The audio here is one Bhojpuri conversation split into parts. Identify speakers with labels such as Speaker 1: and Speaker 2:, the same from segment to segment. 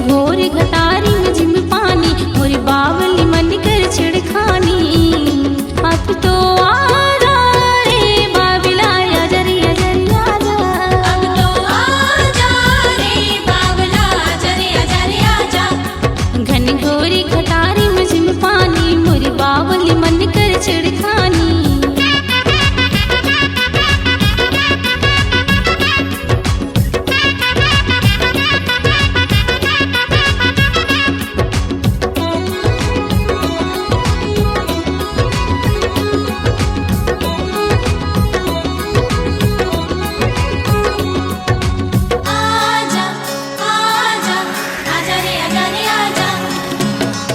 Speaker 1: घोर घटारी में जिम पानी, मोरी बावली मन कर छिड़खानी। अब तो आजा रे बावला आजा रे आजा रे आजा।
Speaker 2: अब तो आजा रे बावला आजा रे आजा रे आजा।
Speaker 1: घन घोरी घटारी में जिम पानी, मोरी बावली मन कर छिड़खानी।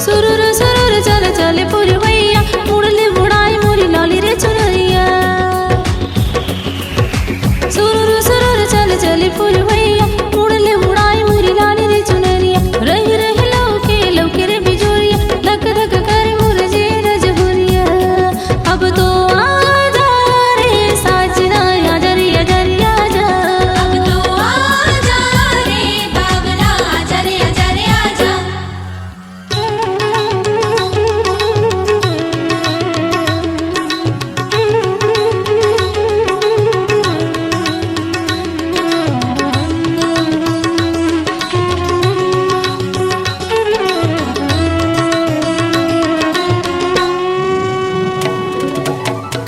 Speaker 1: सुरुरु सुरुरु चल चले पुरवैया, मुड़ले बुढ़ाई मोरी लाली रे चुनरिया। सुरुरु सुरुरु चल चले पुरवैया, मुड़ले बुढ़ाई मोरी लाली रे चुनरिया। रही रही लौके लौके रे बिजोरिया, धक धक करे मोर जे रजहुरिया। अब तो आजा रे साजना आजा रे आजा रे आजा।
Speaker 2: अब तो आजा रे बावला आजा रे आजा रे आजा।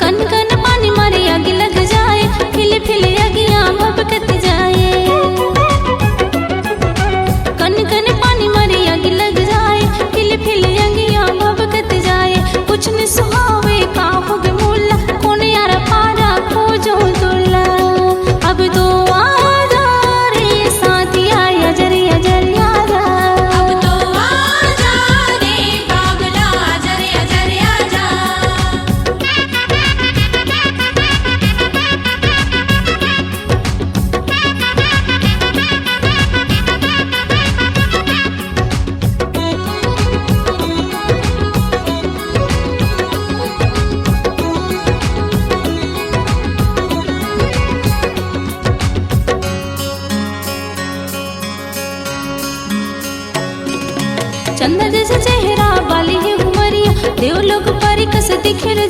Speaker 2: कन कन पानी मारे आग लग जाए, फिल फिल अगियां भभकत जाए। कन कन पानी मारे आग लग जाए, फिल फिल अगियां भभकत जाए। कुछ न सुहावे का होगे मोला, कौन यार पारा खोजो दुल्ला। अब तो आजा रे साथिया आजा रे आजा रे आजा। अब तो आजा रे बावला आजा रे आजा रे आजा।
Speaker 1: चंदा जैसे चेहरा वाली है उमरिया, देवलोक परी कस दिखे रे